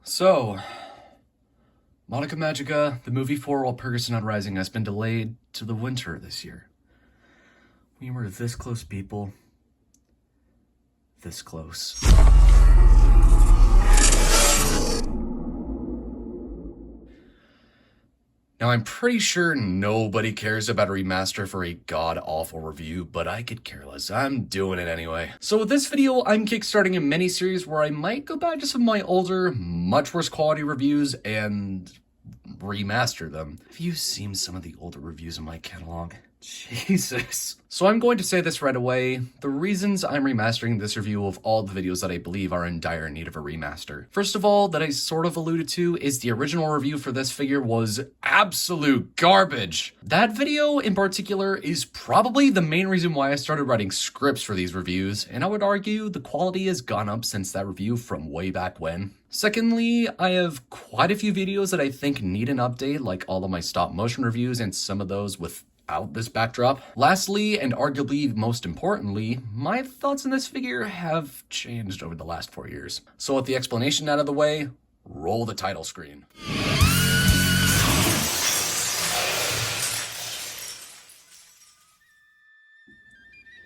So, Madoka Magica, the movie for Walpurgis Uprising, has been delayed to the winter this year. We were this close, people. This close. Now, I'm pretty sure nobody cares about a remaster for a god-awful review, but I could care less. I'm doing it anyway. So with this video, I'm kickstarting a mini-series where I might go back to some of my older, much worse quality reviews and remaster them. Have you seen some of the older reviews in my catalog? Jesus. So I'm going to say this right away. The reasons I'm remastering this review of all the videos that I believe are in dire need of a remaster. First of all, that I sort of alluded to, is the original review for this figure was absolute garbage. That video in particular is probably the main reason why I started writing scripts for these reviews, and I would argue the quality has gone up since that review from way back when. Secondly, I have quite a few videos that I think need an update, like all of my stop motion reviews and some of those without this backdrop. Lastly, and arguably most importantly, my thoughts on this figure have changed over the last 4 years. So with the explanation out of the way, roll the title screen.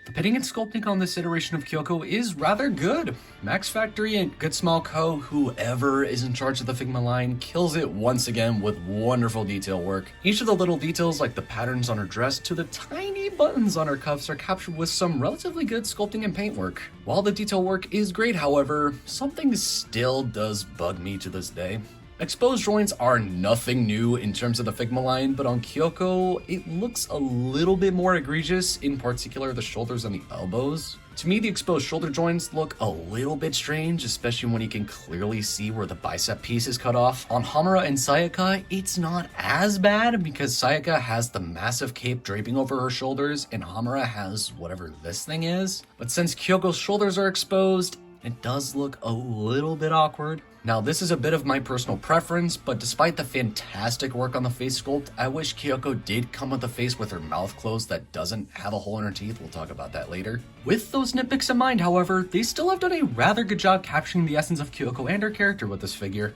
The painting and sculpting on this iteration of Kyoko is rather good. Max Factory and Good Small Co., whoever is in charge of the Figma line, kills it once again with wonderful detail work. Each of the little details, like the patterns on her dress to the tiny buttons on her cuffs, are captured with some relatively good sculpting and paint work. While the detail work is great, however, something still does bug me to this day. Exposed joints are nothing new in terms of the Figma line, but on Kyoko, it looks a little bit more egregious, in particular the shoulders and the elbows. To me, the exposed shoulder joints look a little bit strange, especially when you can clearly see where the bicep piece is cut off. On Hamura and Sayaka, it's not as bad because Sayaka has the massive cape draping over her shoulders and Hamura has whatever this thing is. But since Kyoko's shoulders are exposed, it does look a little bit awkward. Now, this is a bit of my personal preference, but despite the fantastic work on the face sculpt, I wish Kyoko did come with a face with her mouth closed that doesn't have a hole in her teeth. We'll talk about that later. With those nitpicks in mind, however, they still have done a rather good job capturing the essence of Kyoko and her character with this figure.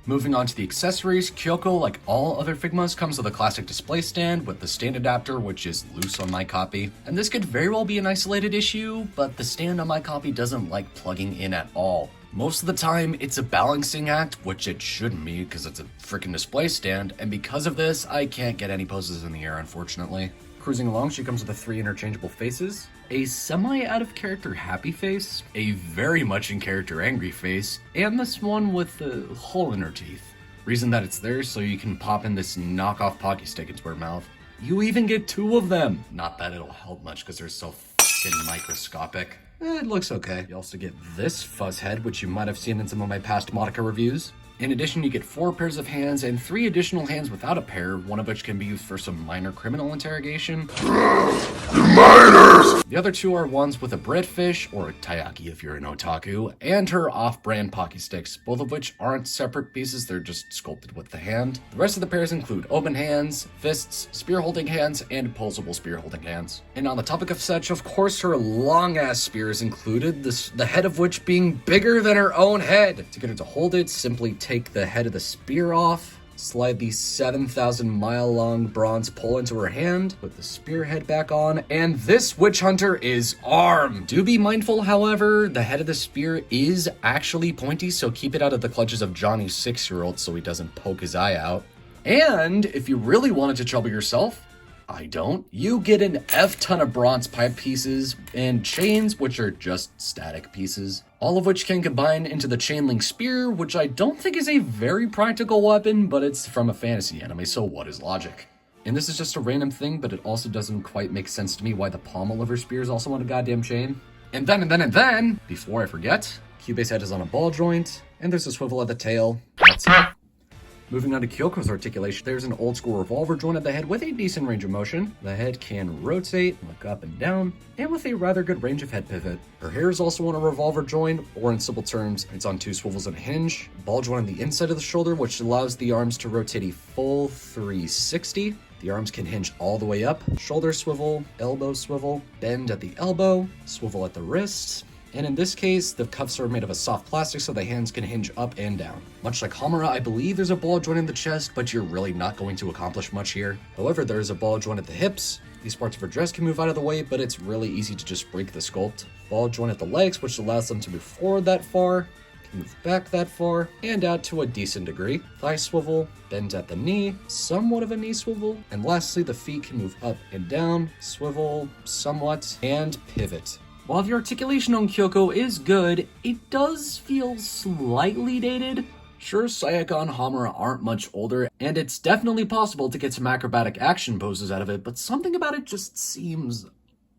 Moving on to the accessories, Kyoko, like all other Figmas, comes with a classic display stand with the stand adapter, which is loose on my copy. And this could very well be an isolated issue, but the stand on my copy doesn't like plugging in at all. Most of the time, it's a balancing act, which it shouldn't be because it's a freaking display stand, and because of this, I can't get any poses in the air, unfortunately. Cruising along, she comes with the 3 interchangeable faces, a semi-out-of-character happy face, a very much in-character angry face, and this one with the hole in her teeth. Reason that it's there so you can pop in this knockoff Pocky Stick into her mouth. You even get 2 of them! Not that it'll help much because they're so fucking microscopic. It looks okay. You also get this fuzz head, which you might have seen in some of my past Madoka reviews. In addition, you get 4 pairs of hands and 3 additional hands without a pair, one of which can be used for some minor criminal interrogation. Minors! The other 2 are ones with a breadfish, or a taiyaki if you're an otaku, and her off-brand Pocky Sticks, both of which aren't separate pieces, they're just sculpted with the hand. The rest of the pairs include open hands, fists, spear-holding hands, and opposable spear-holding hands. And on the topic of such, of course her long-ass spear is included, the head of which being bigger than her own head. To get her to hold it, simply take the head of the spear off, slide the 7,000-mile-long bronze pole into her hand, put the spearhead back on, and this witch hunter is armed. Do be mindful, however, the head of the spear is actually pointy, so keep it out of the clutches of Johnny's 6-year-old so he doesn't poke his eye out. And if you really wanted to trouble yourself, I don't, you get an F-ton of bronze pipe pieces and chains, which are just static pieces, all of which can combine into the chain link spear, which I don't think is a very practical weapon, but it's from a fantasy anime, so what is logic? And this is just a random thing, but it also doesn't quite make sense to me why the pommel of her spear is also on a goddamn chain. And then, before I forget, Kyube's head is on a ball joint, and there's a swivel at the tail. That's it. Moving on to Kyoko's articulation, there's an old school revolver joint at the head with a decent range of motion. The head can rotate, look up and down, and with a rather good range of head pivot. Her hair is also on a revolver joint, or in simple terms, it's on 2 swivels and a hinge. Ball joint on the inside of the shoulder, which allows the arms to rotate a full 360. The arms can hinge all the way up, shoulder swivel, elbow swivel, bend at the elbow, swivel at the wrist, and in this case, the cuffs are made of a soft plastic so the hands can hinge up and down. Much like Hamura, I believe there's a ball joint in the chest, but you're really not going to accomplish much here. However, there is a ball joint at the hips. These parts of her dress can move out of the way, but it's really easy to just break the sculpt. Ball joint at the legs, which allows them to move forward that far, move back that far, and out to a decent degree. Thigh swivel, bend at the knee, somewhat of a knee swivel, and lastly the feet can move up and down, swivel somewhat, and pivot. While the articulation on Kyoko is good, it does feel slightly dated. Sure, Sayaka and Hamura aren't much older, and it's definitely possible to get some acrobatic action poses out of it, but something about it just seems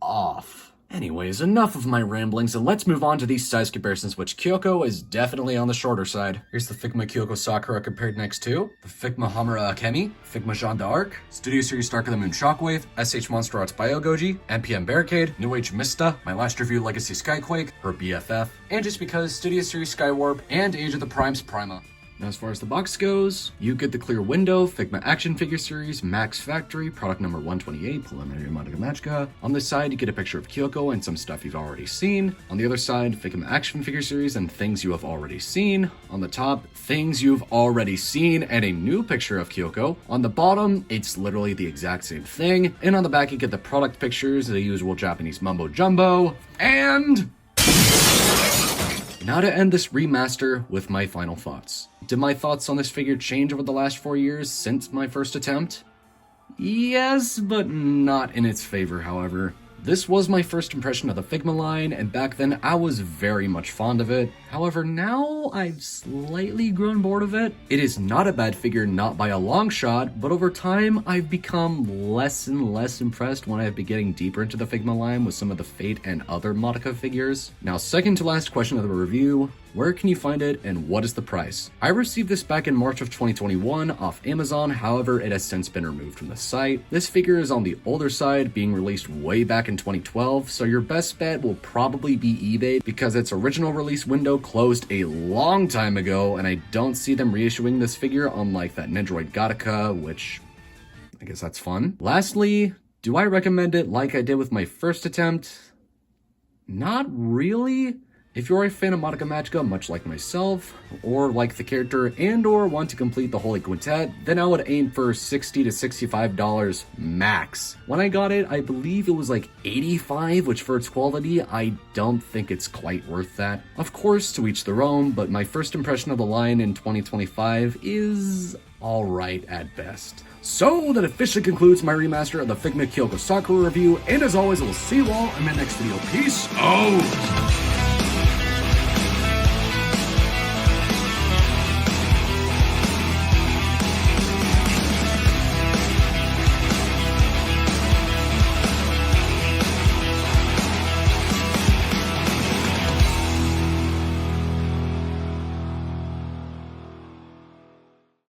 off. Anyways, enough of my ramblings, and let's move on to these size comparisons, which Kyoko is definitely on the shorter side. Here's the Figma Kyoko Sakura compared next to the Figma Hamura Akemi, Figma Jeanne d'Arc, Studio Series Dark of the Moon Shockwave, SH Monster Arts Biogoji, NPM Barricade, New Age Mista, my last review Legacy Skyquake, her BFF, and just because Studio Series Skywarp, and Age of the Primes Prima. Now, as far as the box goes, you get the Clear Window, Figma Action Figure Series, Max Factory, product number 128, Preliminary Madoka Magica. On this side, you get a picture of Kyoko and some stuff you've already seen. On the other side, Figma Action Figure Series and things you have already seen. On the top, things you've already seen and a new picture of Kyoko. On the bottom, it's literally the exact same thing. And on the back, you get the product pictures, the usual Japanese mumbo jumbo, and now to end this remaster with my final thoughts. Did my thoughts on this figure change over the last 4 years since my first attempt? Yes, but not in its favor, however. This was my first impression of the Figma line, and back then I was very much fond of it. However, now I've slightly grown bored of it. It is not a bad figure, not by a long shot, but over time I've become less and less impressed when I've been getting deeper into the Figma line with some of the Fate and other Madoka figures. Now, second to last question of the review, where can you find it and what is the price? I received this back in March of 2021 off Amazon, however it has since been removed from the site. This figure is on the older side, being released way back in 2012, so your best bet will probably be eBay because its original release window closed a long time ago, and I don't see them reissuing this figure unlike that Nendoroid Gattaca, which I guess that's fun. Lastly, do I recommend it like I did with my first attempt? Not really. If you're a fan of Madoka Magica, much like myself, or like the character and or want to complete the Holy Quintet, then I would aim for $60 to $65 max. When I got it, I believe it was like $85, which for its quality, I don't think it's quite worth that. Of course, to each their own, but my first impression of the line in 2025 is alright at best. So that officially concludes my remaster of the Figma Kyoko Sakura review, and as always, I will see you all in my next video. Peace out!